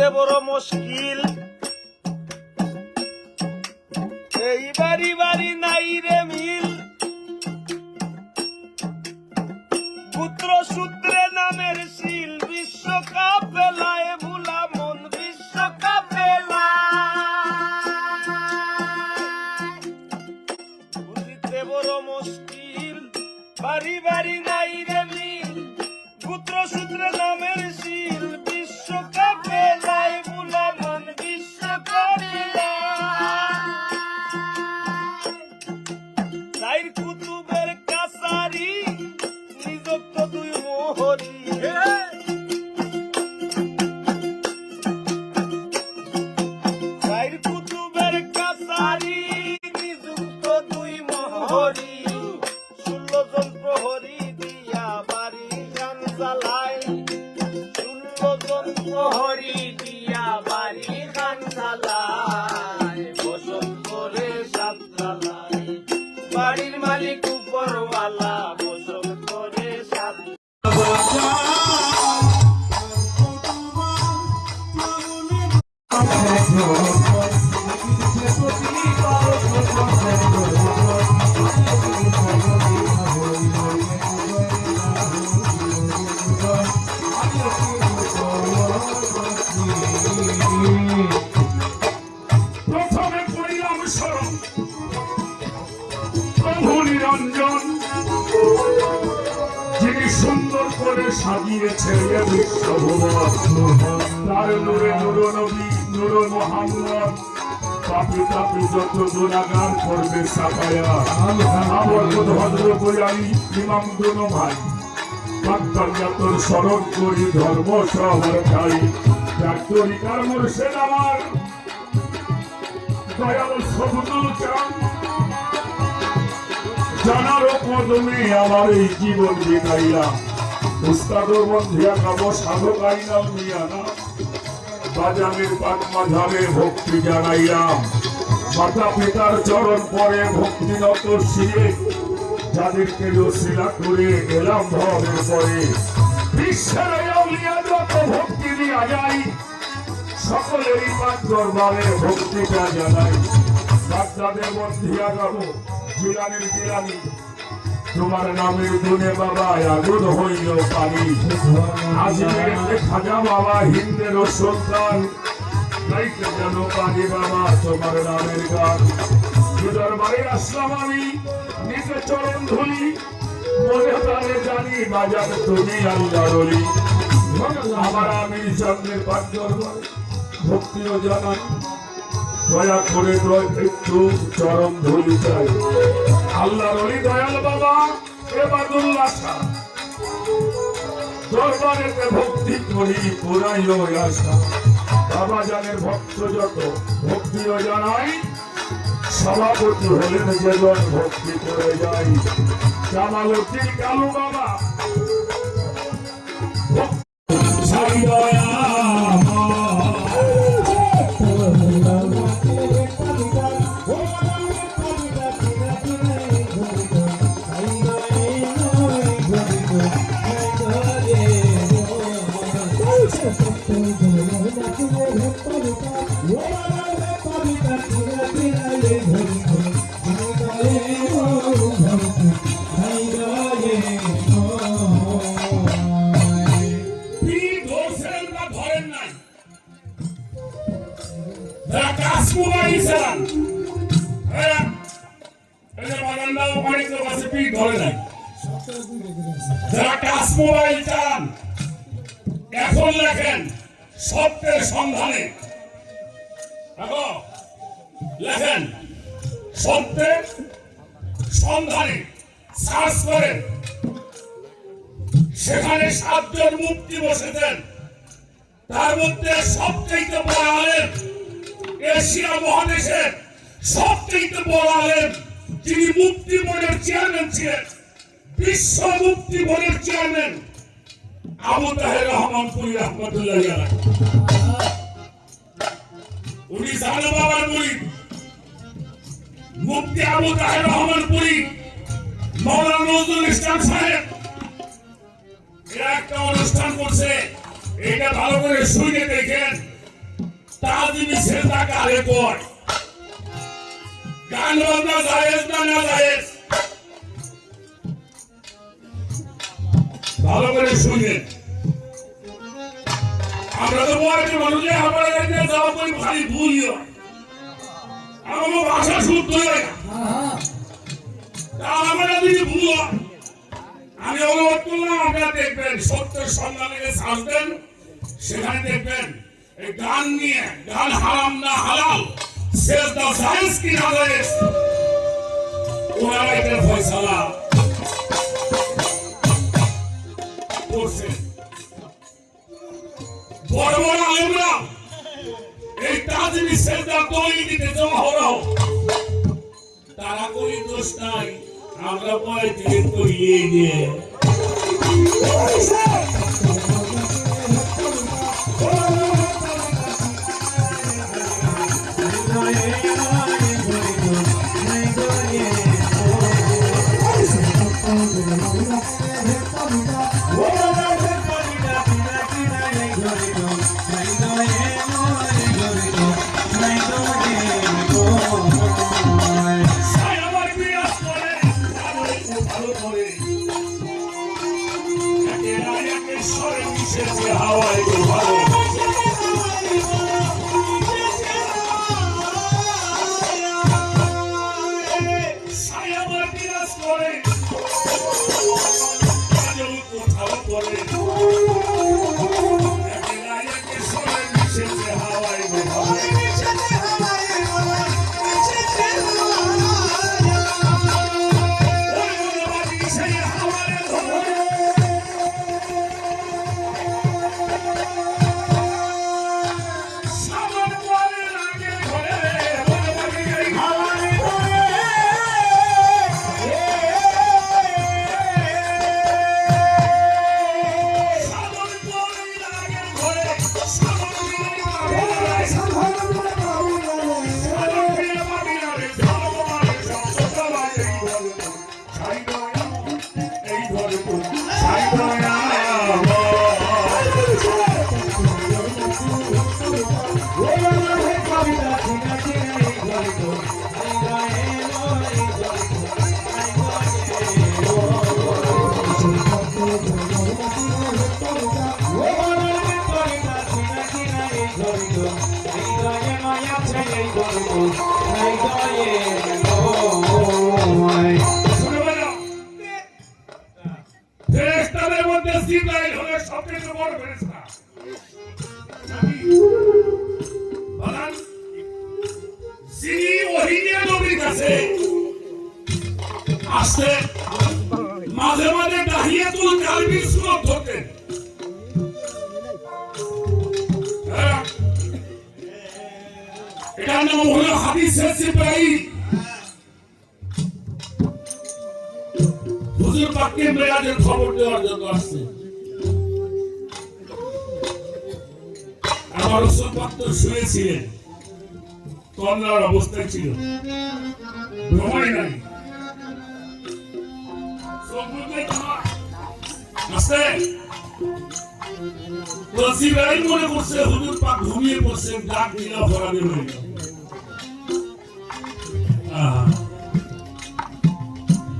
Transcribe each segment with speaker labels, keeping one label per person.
Speaker 1: বুঝিতে বড় মুশকিল এই বাড়ি বাড়ি নাই রে মিল পুত্র সূত্রে নামের শিল বিশ্বকাপ বেলায় ভুলা মন বিশ্বকাপ বেলায় বুঝিতে বড় মুশকিল বাড়ি বাড়ি নাই রে মিল পুত্র সূত্রে নামের শিল বিশ্বকাপ বেলায় ভুলা মন বিশ্বকাপ বেলায় কুতুবের কাছারি নিযুক্ত দুই মোহরি কুতুবের কাছারি নিযুক্ত দুই মোহরি 16 জন প্রহরী দিয়া বাড়ি গান চালায় 16 জন প্রহরী দিয়া বাড়ি গান চালায় বসত করে সাত চালায় বাড়ির মালিক উপরওয়ালা বসত করে সাত
Speaker 2: প্রথমে পড়িলাম শরণ প্রভু নিরঞ্জন যিনি সুন্দর করে সাজিয়েছে বিশ্বভুবন তার নূরে নূর নবী নূর মোহাম্মদ পাপি তাপি যত গুণাগার করবে সাফায়া আমার ভদ্র বয়ালি ইমাম দুনো ভাই বাক্তার স্মরণ করি ধর্ম সবার খাই ডাক্তরিকার মুর্শেদ আমার দয়াল সবুদুল চান জানার কদমে আমার এই জীবন বিতাইলাম উস্তাদর বন্ধিয়া কাব সাধক আইলাম মিয়ানা বাজানের পাক মাঝাবে ভক্তি জানাইলাম মাতা পিতার চরণ পরে ভক্তি নত শিরে যাদেরকে রসিলা করে এলাম ধর্মের পরে বিশ্বের আউলিয়া যত ভক্তি দিয়া যাই সকলেরই পাক দরবারে ভক্তিটা জানাই বাগদাদের বন্ধিয়া গাব জিলানির জিলানি তোমার নামের গুণে বাবা আগুন হইল পানি আজমিরের খাজা বাবা হিন্দের সন্তান গাইতে যেন পানি বাবা তোমার নামের গান দরবারে আসলাম আমি নিজে চরণ ধুলি মনে প্রাণে জানি বাজার তুমি আল্লাহরলি আমার আমি চন্দ্রের পাক দরবারে ভক্তিও জানাই দয়া করে একটু চরণ ধুলি চাই আল্লাহর ওলি দয়াল বাবা এবাদুল্লাহ শাহ দরবারেতে ভক্তি করি পুরাইল আশা বাবা জানের ভক্ত যত ভক্তিও জানাই সভাপতি হলেন যেজন ভক্তি করে যাই জামালউদ্দিন কালু বাবা এখন লেখেন সত্যের সন্ধানে লেখেন সত্যের সন্ধানে সার্চ করেন সেখানে 7 জন মুফতি বসেছেন তার মধ্যে সবচেয়ে বড় আলেম এশিয়া মহাদেশের সবচেয়ে বড় আলেম যিনি মুফতি বোর্ডের চেয়ারম্যান ছিলেন বিশ্ব মুফতি বোর্ডের চেয়ারম্যান আবু তাহের রহমানপুরি রহমতুল্লাহ আলাইহি উনি জানো বাবার মুরিদ মুফতি আবু তাহের রহমানপুরি মাওলানা নজরুল ইসলাম সাহেব একটা অনুষ্ঠান করছে এটা ভালো করে শুনে দেখেন তাজিমি সেজদা কারে কয় গান বাজনা জায়েজ না না জায়েজ ভালো করে শুনেন আমরা তো বলছি মানুষে আমরা এখানে যাওয়া করি ভারী ভুল হয় আমার ভাষা শুদ্ধ হয় না আমরা যদি ভুল হয় আমি অনুরোধ করলাম আপনারা দেখবেন সত্যের সন্ধানে সার্চ দেন সেখানে দেখবেন এই গান নিয়ে গান হারাম না হালাল সেজদা জায়েজ কি না জায়েজ ওনারা এটার ফয়সালা করছেন বড় বড় আলেমরা এই তাজিমি সেজদা দলিল দিতে জমা হলো তারা কই দোষ নাই আমরা পরে থেকে করিয়ে নিয়ে ফেরেশতাদের মধ্যে জিবরাইল হলো সবচেয়ে বড় ফেরেশতা বলেন যিনি ওহী নিয়ে নবীর কাছে আসে মাঝে মাঝে তাহিয়াতুল কালবির সুরত ধরতেন এটার নাম হলো হাদিসে জিবরাইল হুজুর পাককে মেরাজের খবর দেওয়ার জন্য আসছে আমার রাসূল পাক তো শুয়েছিলেন কন্যার অবস্থায় ছিল ঘুমাই নাই আসতে জিবরাইল মনে করছে হুজুর পাক ঘুমিয়ে পড়ছেন ডাক দিলা ফরাবে হয়ে গেল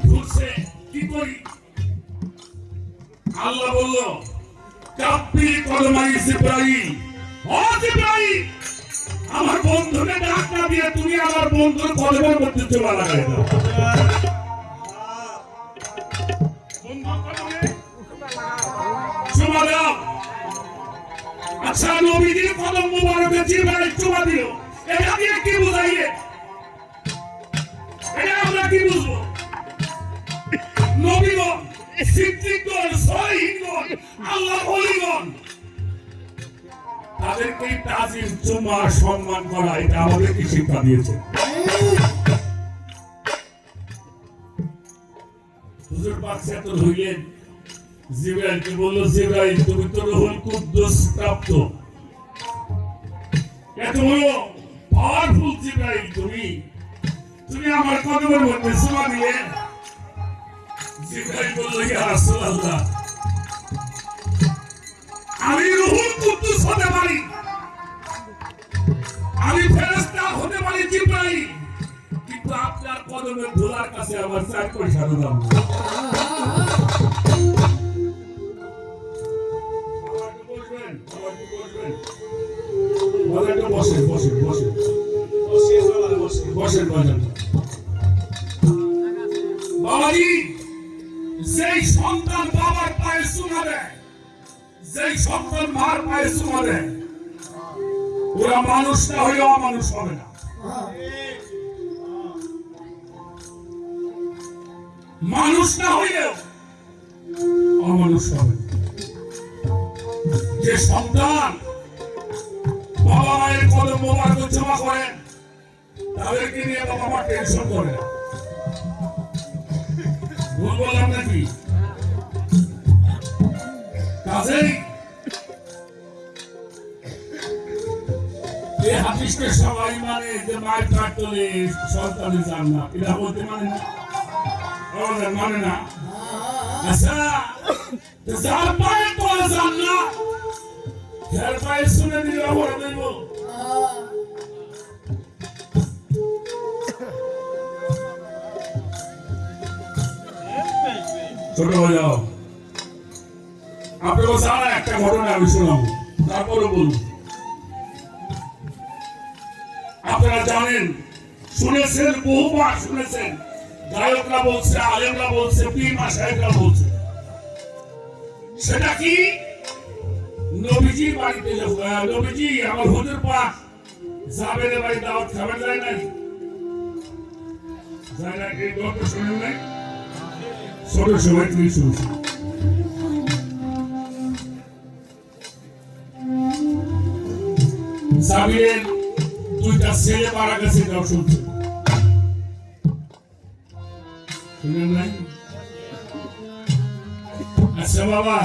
Speaker 2: ঘুরছে কি করি আল্লাহ বলল কাব্বি কলমাই জিবরাইল ও জিবরাইল আমার বন্ধুকে ডাক না দিয়ে তুমি আমার বন্ধুর কলমের মধ্যে চলে লাগাই দাও চুমা দাও আচ্ছা নবীজির কদম মুবারকে জিবরাইল চুমা দিল এটা দিয়ে কি বুঝাইয়ে এটা আমরা কি বুঝবো নবীগণ সিদ্দিকগণ সহিহগণ আল্লাহ ওলিগণ তাদেরকে তাজিম চুমা সম্মান করা এটা আমাদের কি শিক্ষা দিয়েছে হুজুর পাক সেত হইলেন জিবরাইলকে বলল জিবরাইল তুমি তো রুহুল কুদ্দুস প্রাপ্ত এত বড় পাওয়ারফুল জিবরাইল তুমি আমার কদমের মধ্যে চুমা দিলে জিবরাইল বলল ইয়া রাসূলুল্লাহ আমি রুহুল কুদ্দুস হতে পারি ধুলার কাছে আবার 4 পয়সারও দাম নেই। বাবা একটু বসবেন, বাবা একটু বসবেন। বাবা একটু বসেন, বসেন, বসেন। বসেন, বসেন। বাবাজি, যেই সন্তান বাবার পায়ে চুমা দেয়, যেই সন্তান মার পায়ে চুমা দেয়, ওরা মানুষ না হলেও অমানুষ হবে না। মানুষ না হইলেও অমানুষ হবে। যে সন্তান বাবা মায়ের কদম মোবারক জমা করেন, তাদেরকে নিয়ে বাবা মা টেনশন করে না। ভুল বললাম নাকি? কাজেই এই হাদিসকে সবাই মানে যে মায়ের কাঠ তোলে সন্তানের জান্নাত, এটা বলতে মানে না, মানে না। আচ্ছা, যার পায়ে তোলে জান্নাত, যার পায়ে শুনে দিলে আবার দেব। ছোট হয়ে যাও, আপনাকে জানা একটা ঘটনা আমি শোনাব, তারপরে বলুন। আপনারা জানেন, শুনেছেন, বহুবার শুনেছেন, গায়করা বলছে, আলেমরা বলছে, পীর মাশায়েখরা বলছে। সেটা কি? নবীজির বাড়িতে নবীজি আমার হুজুর পাক জাবেরের বাড়ি দাওয়াত খাবার যায় নাই, যায় না? এই গল্প শুনেন নাই? ছোট সময় তুমি শুনছি। জাবিরের 2টা ছেলে মারা গেছে, এটাও শুনছে। শুনেন নাই? আচ্ছা বাবা,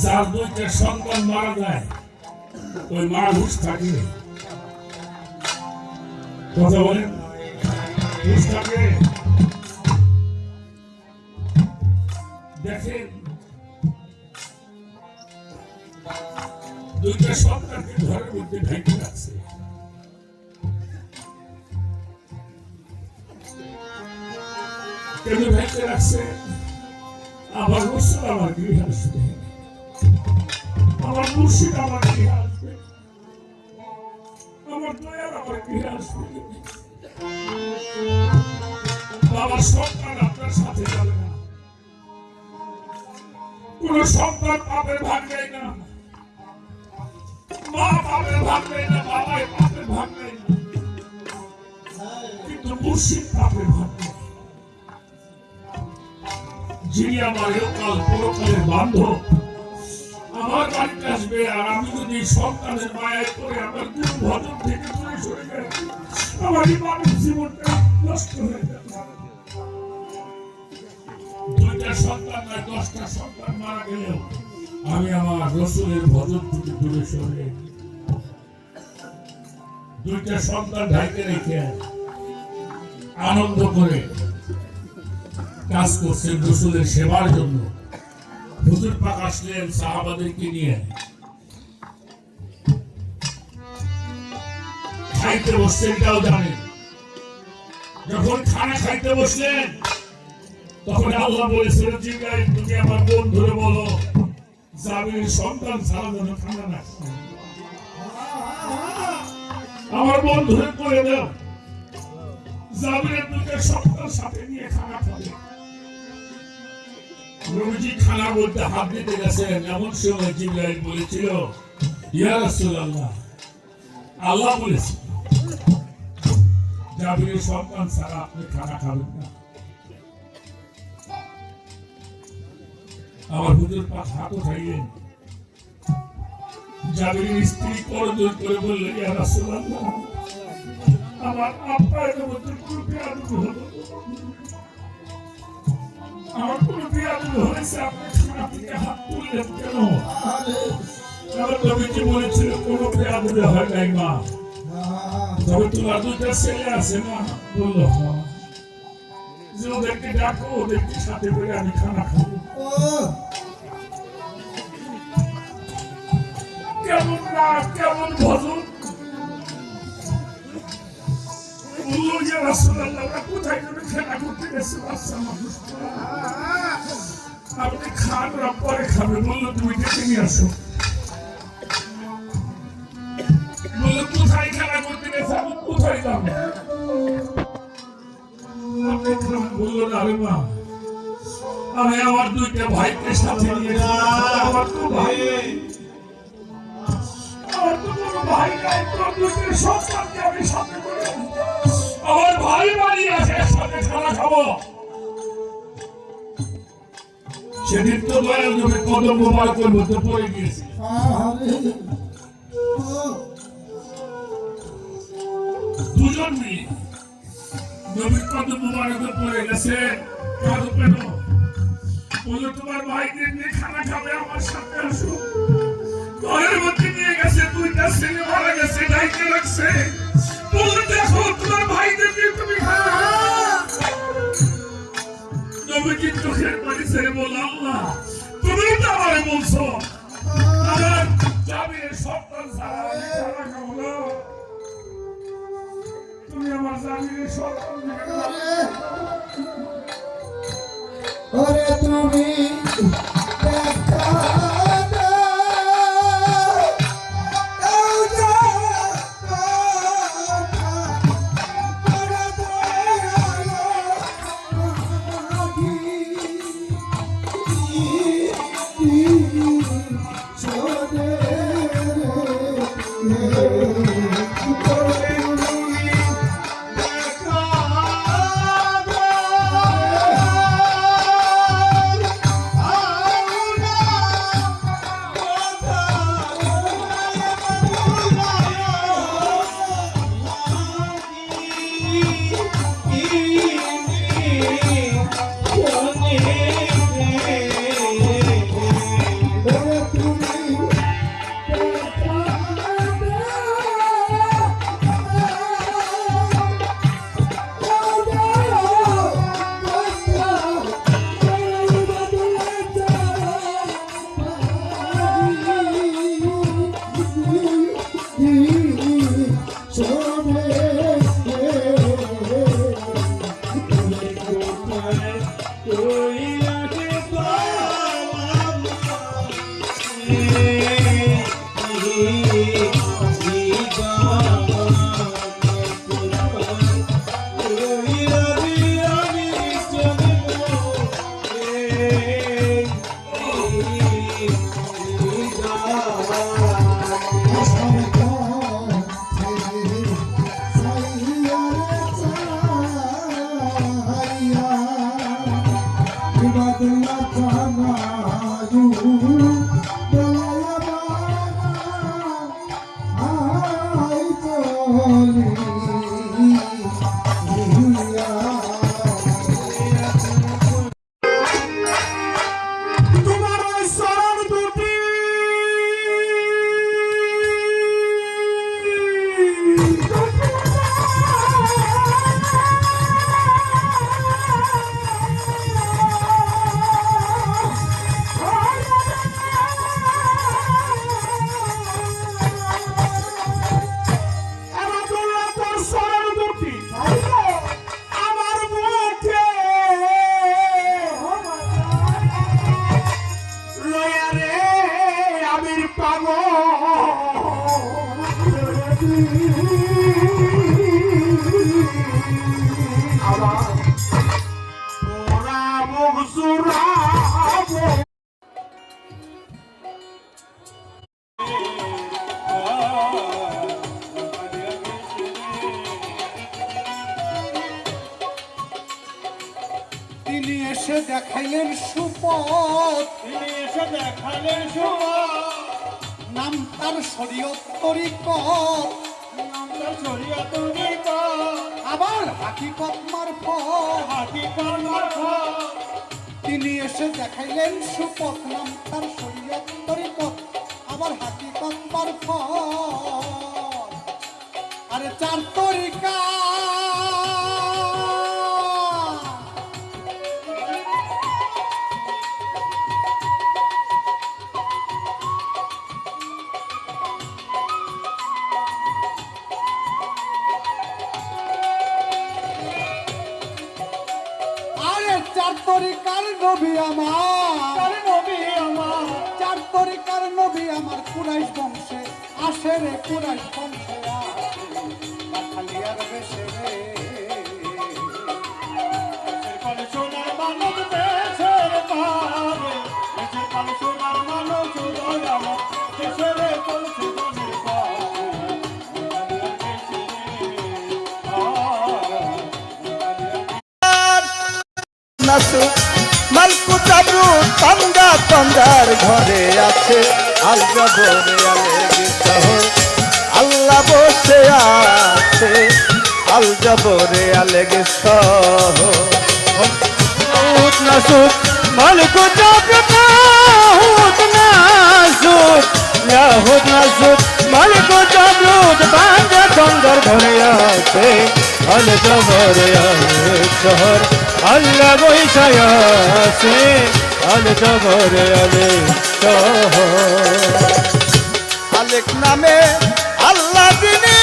Speaker 2: যার 2টা সন্তান মারা যায়, ওই মার হুঁশ থাকে? কথা বলেন, হুঁশ থাকে? দেখেন, 2টা সন্তানকে ঘরের মধ্যে ঢেকে রাখছে। কেন ঢেকে রাখছে? আমার রসুল আমার গৃহে আসবে, আমার মুর্শিদ আমার গৃহে আসবে, আমার দয়াল আমার গৃহে আসবে। বাবার সন্তান আপনার সাথে যাবে না, কোন সন্তান পাপের ভাগ নেয় না, মা পাপের ভাগ নেয় না, বাবাই পাপের ভাগ নেয় না, কিন্তু মুর্শিদ পাপের ভাগ নেয়। যিনি আমার কাল পরকালের বান্ধব, আমার বাড়িতে আসবে, আর আমি যদি সন্তানের মায়ায় পড়ে আমার গুরু ভজন থেকে দূরে সরে যাই, আমার ইমানের জীবনটা নষ্ট হয়ে যাবে। 2টা সন্তান নয়, 10টা সন্তান মারা গেলেও আমি আমার রসুলের ভজন থেকে দূরে সরে 2টা সন্তান ঢাইতে রেখে আনন্দ করে কাজ করছেন রসুলের সেবার জন্য। হুজুর পাক আসলেন সাহাবাদেরকে নিয়ে, খাইতে বসছেন, এটাও জানেন। যখন খানা খাইতে বসলেন, তখন আল্লাহ বলেছিলেন, জিবরাইল তুমি আমার বন্ধুরে বলো জাবিরের সন্তান ছাড়া যেন খানা না খায়। আমার বন্ধুরে করে দাও, জাবিরের 2টা সন্তান সাথে নিয়ে খানা খাবে। নবীজি খানা বলতে হাত দিতে গেছেন, এমন সময় জিবরাইল বলেছিল, ইয়া রাসূলুল্লাহ, আল্লাহ বলেছে জাবিরের সন্তান ছাড়া আপনি খানা খাবেন না। আমার হুজুর পাক হাত উঠাইলেন, জাবিরের স্ত্রী করজোর করে বললেন, ইয়া রাসূলুল্লাহ, আমার আপনার মধ্যে কোনো বেয়াদবি হলো, আমার কোনো বেয়াদবি হয়েছে, আপনি খানা থেকে হাত তুললেন কেন? আমার নবীজি বলেছিল কোনো বেয়াদবি হয় নাই মা, তবে তোমার 2টা ছেলে আছে না? বলল হ্যাঁ। যে ওদেরকে ডাকো, ওদেরকে সাথে করে আমি খানা খাবো। কেমন না, কেমন ভজন, বললো যে রাসূলুল্লাহ ওরা কোথায় যেন খেলা করতে গেছে বাচ্চা মানুষ আপনি খান ওরা পরে খাবে বললো তুমি ডেকে নিয়ে আসো বললো কোথায় খেলা করতে গেছে আমি কোথায় যাবো আপনি খান বললো না রে মা আমি আমার দুইটা ভাইকে সাথে নিয়ে আমার তো ভাই আমার তো কোনো ভাই নাই তোর দুইটা সন্তানকে আমি সাথে করে আমার ভাই বাড়ি আছে একসাথে খানা খাবো সেদিন তো দয়াল নবী কদম মোবারকের মধ্যে পড়ে গিয়েছে দুজন মিলে নবীর কদম মোবারকে পড়ে গেছে কাঁদো কেন বললো তোমার ভাইদের নিয়ে খানা খাবে আমার সাথে আসো ঘরের মধ্যে নিয়ে গেছে দুইটা ছেলে মারা গেছে ডাইকে রাখছে বললো দেখো তোমার ভাইদের নিয়ে তুমি খানা নবীজি চোখের পানি ছেড়ে বলল আল্লাহ তুমি তো আমারে বলছো আমার জামিনের সন্তান ছাড়া আমি খানা খাবো না তুমি আমার জামিনের সন্তান
Speaker 3: ওরে তুমি দেখা
Speaker 4: তিনি এসে দেখাইলেন সুপথ নাম তার শরীয়ত তরিকত আবার হাকিকত মারফত তিনি এসে দেখাইলেন সুপথ নাম তার শরীয়ত তরিকত আবার হাকিকত মারফত আরে চার তরিকা তরিকার নবী আমার চার তরিকার নবী আমার কুরাইশ বংশে আসে রে কুরাইশ বংশে কাঠালিয়ার বেশে রে
Speaker 1: সোনার মানব দেশের পারে দেশের কাল সোনার মানব চুলোয় আমার দেশের চলছে মনের
Speaker 5: নাসু মালকু চাবু তন্দা তন্দার ঘরে আছে আল্লাহ বলে আল্লাহ বসে আছে আল জবরে আলেগে সহ নাসুক মালকু চাবু নাসুক মালকু চাবু তন্দা তন্দার ঘরে আছে আল জবরে আলেগে শহর আল্লাহ বৈশায় আছে আল জবরে আলে আলেক নামে আল্লাহ যিনি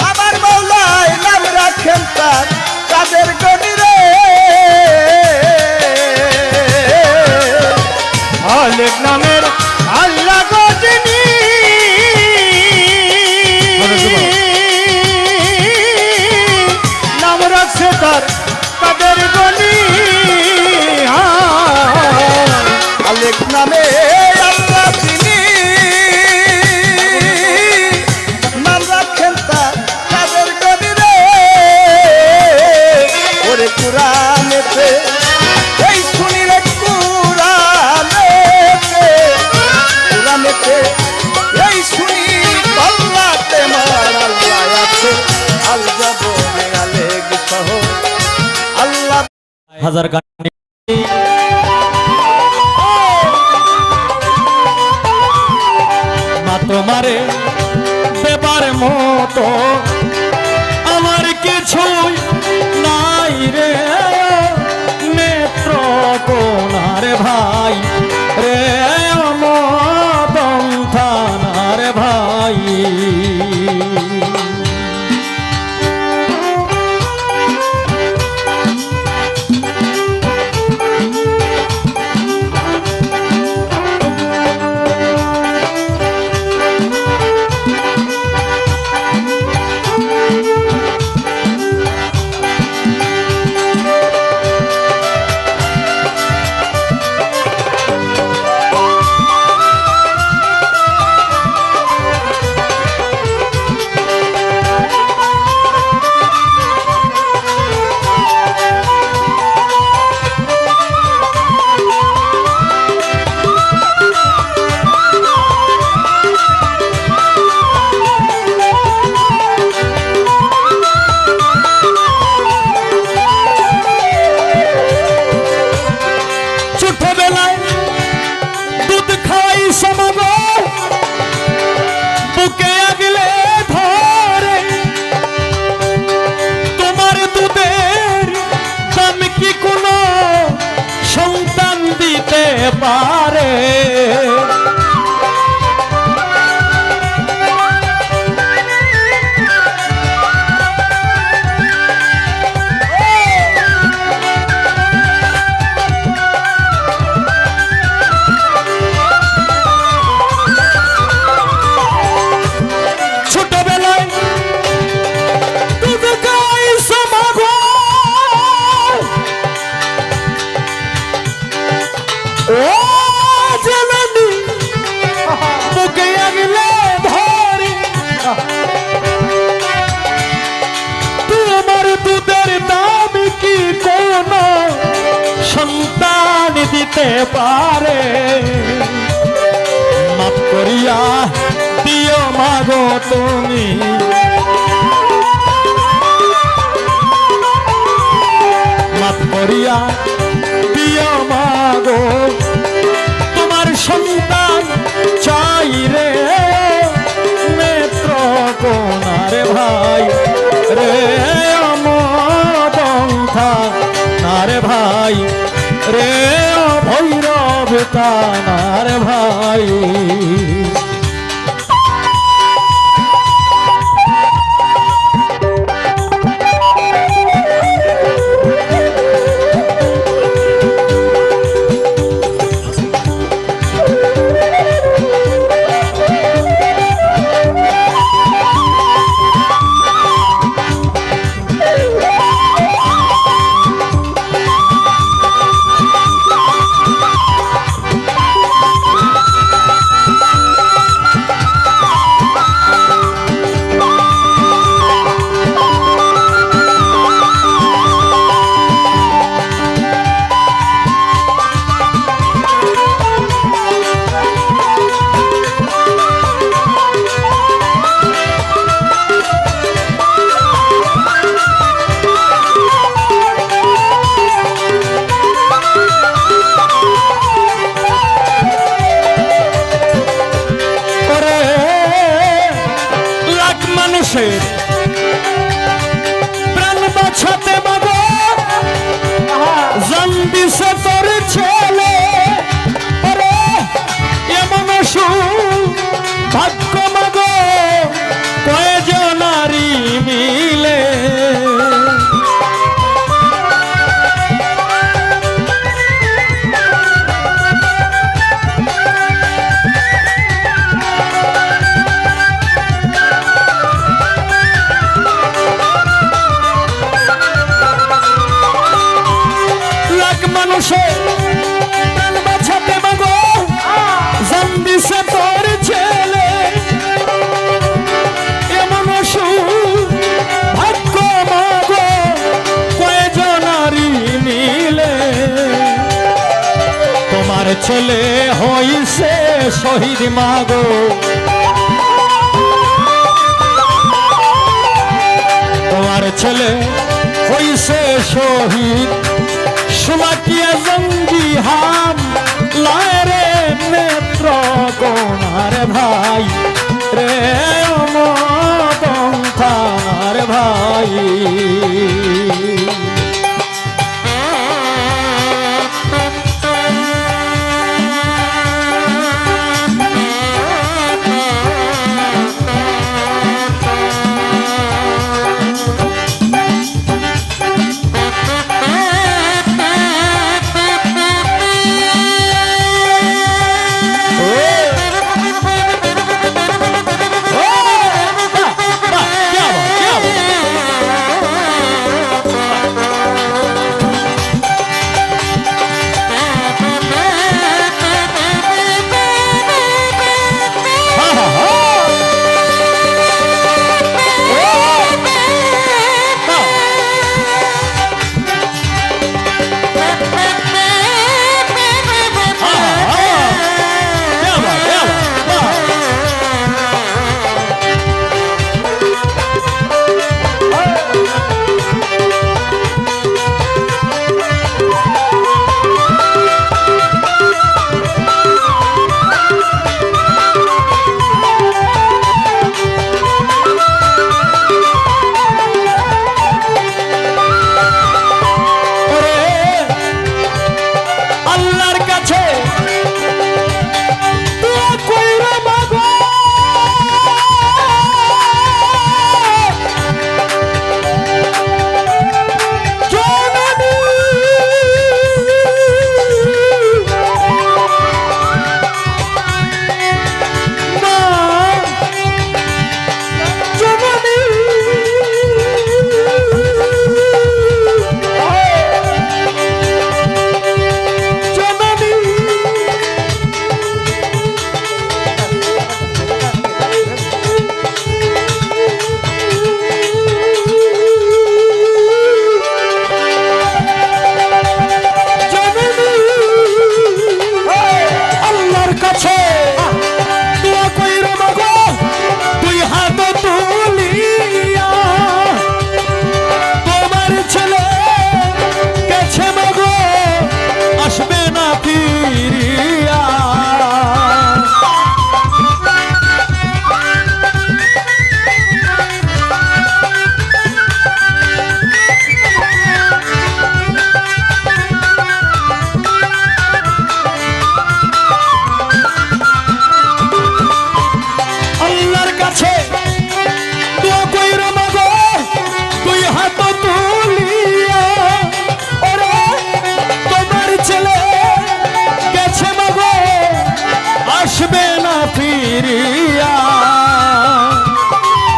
Speaker 5: আমার মৌলায় নাম রাখেন তার কাদের গনি রে আলেক নামের আল্লাহ গনি নাম রাখছে তার কাদের গনি আলেক নামে আল্লাহ তিনি নাম রাখেন তার কাদের গনি রে ওরে কুরআনেতে এই শুনি রে কুরআনেতে এই শুনি আল্লাহতে মার আল্লাহ আছে আল জবরে আলেগ সহ আল্লাহ
Speaker 6: হাজার গান মা তোমারে দেবার মতো আমার কিছুই নাই রে নেত্র কোনার ভাই রে মদন থানার ভাই পারে ছোটবেলায় দুধ খাই সমাগো ও জননী বুকে আগলে ধরে তোমার দুধের দাম কি কোন সন্তান দিতে পারে মাফ করিয়া দিও মাগো তুমি মাফ করিয়া দিও মাগো তোমার সন্তান চাই রে নেত্র কোনার ভাই রে মদন থানার ভাই রে ভৈরব থানার ভাই ছেলে হইছে শহীদ মাগো তোমার ছেলে হইছে শহীদ সুমাকিয়া জঙ্গি হাম লারে নেত্র কোনার ভাই রে মদনথার ভাই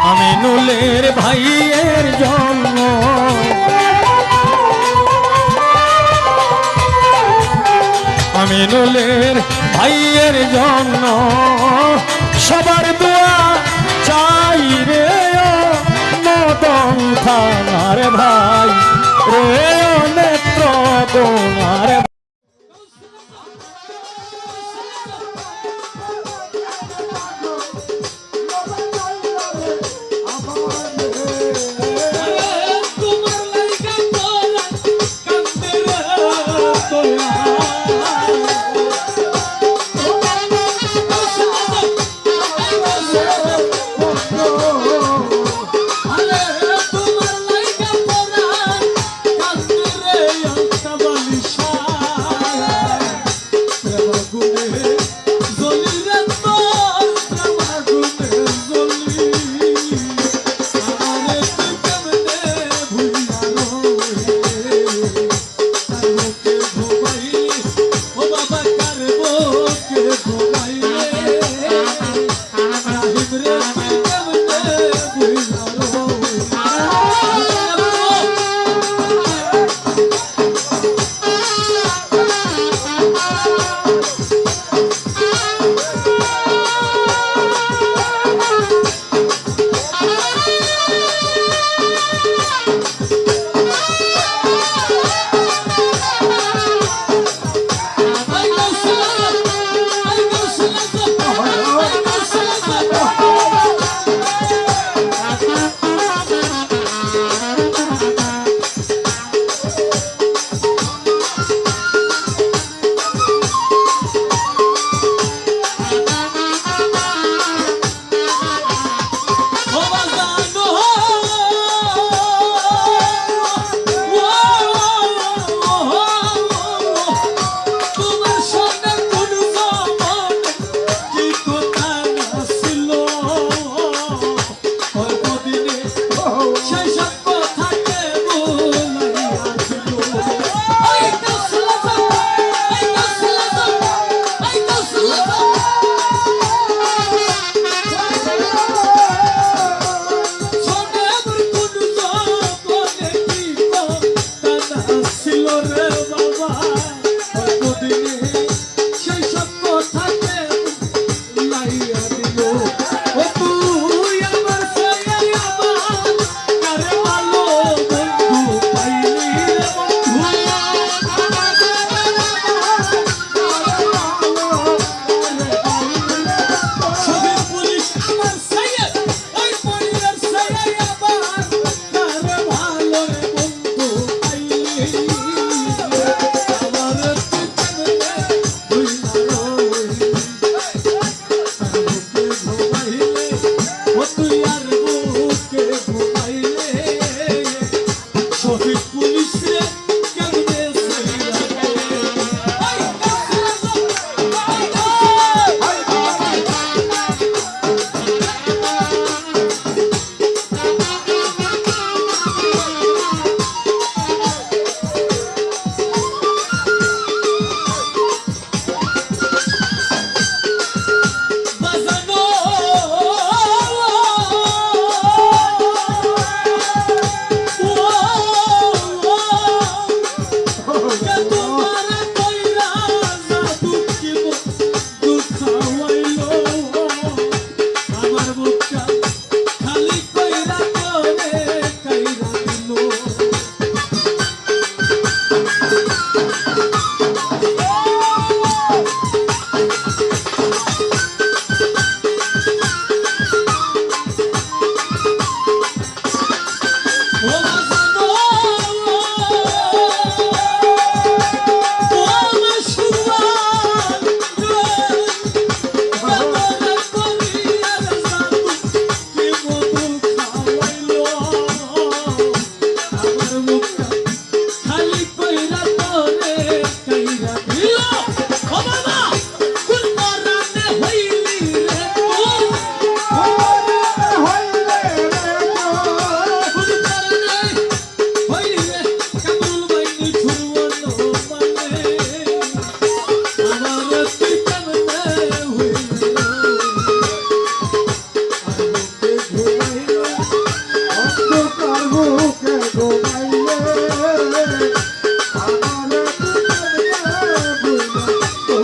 Speaker 6: আমিনুলের ভাইয়ের জন্য আমিনুলের ভাইয়ের জন্য সবার দোয়া চাই রে মদন থানার ভাই রে নেত্র কোনার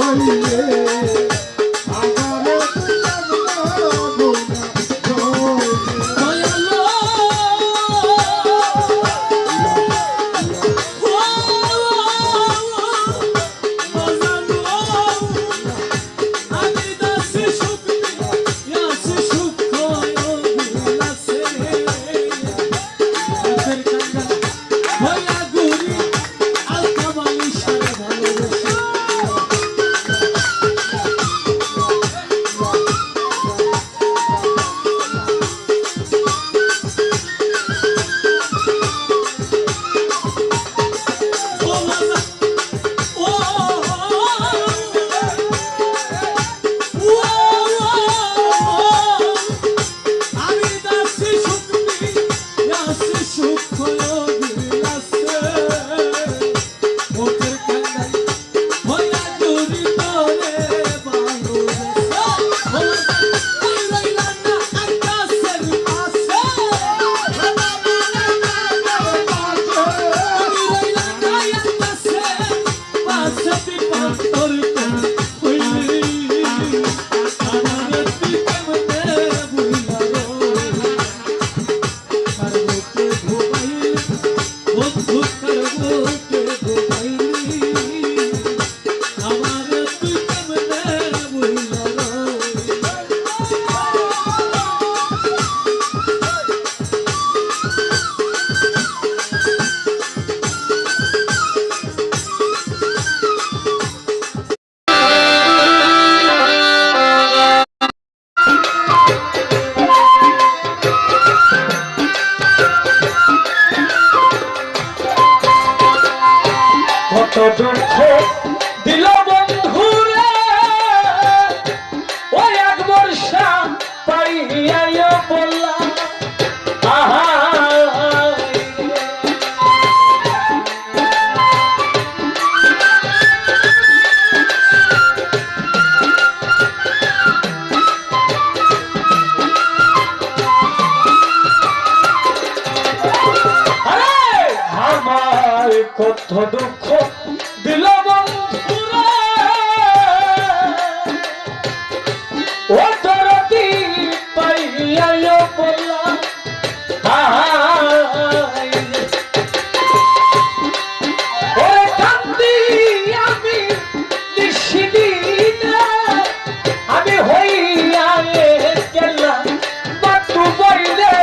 Speaker 3: রইলে আমারে
Speaker 6: কত দুঃখ দিল বন্ধুরে ওই এক বর্ষা পাইয়া বললাম আহা আমার কত দুঃখ দিল বন্ধুরা ও তরতি পাইয়া বললাম ও কান্দি আমি নিশিদিন আমি হইয়া গেলাম বাতু বইলে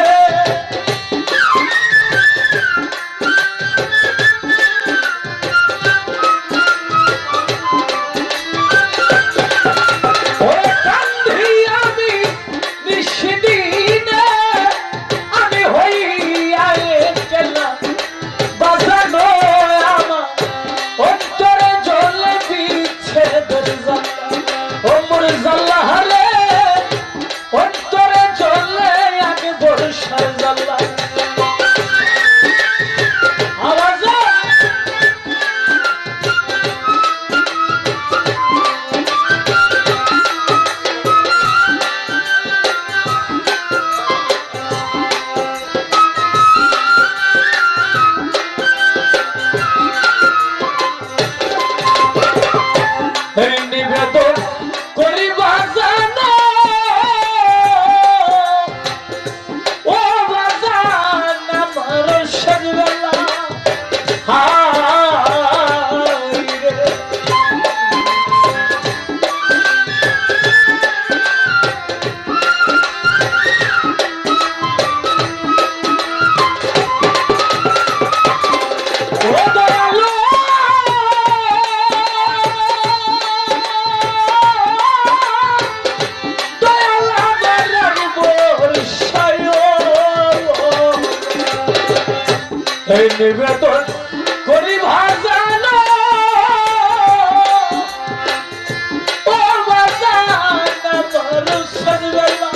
Speaker 6: নিবেদন করি বাজান ও বাজান আমার সজবেলা নিবেদন করি ভাজান ও বাজান আমার সজবেলা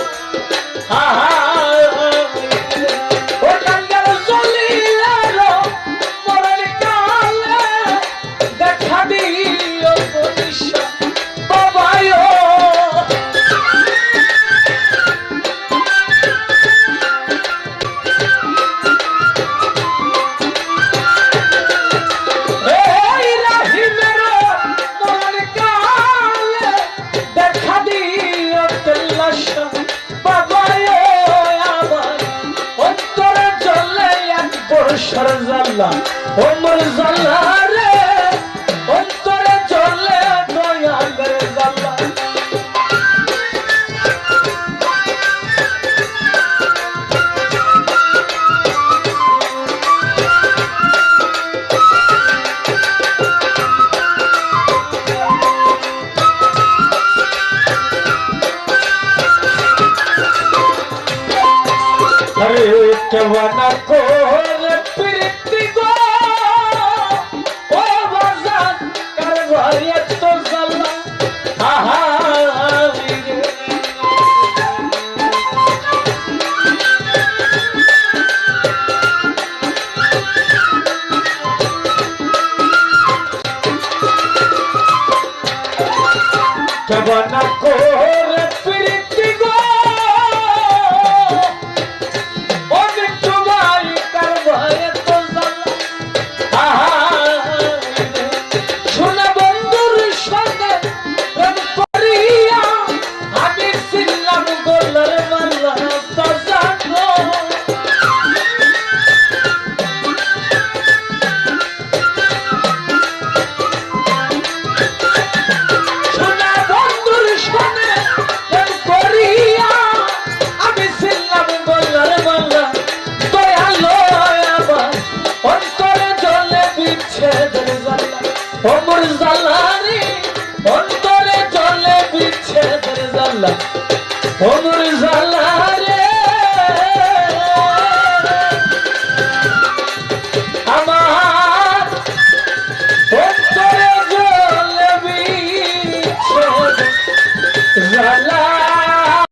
Speaker 6: ও টাঙ্গার চলিলে মরণ কালে দেখা দিও বনিশা বাবায় জাল্লা ওমর জাল্লা রে অন্তরে জ্বলে দয়ালের জাল্লা अरे केवना कोर प्रीति गो ओ बाजार कर भरिया तो जल्ला आहा रे केवना कोर प्रीति गो ওমর জাল্লা রে অন্তরে জ্বলে বিচ্ছেদের জাল্লা ওমর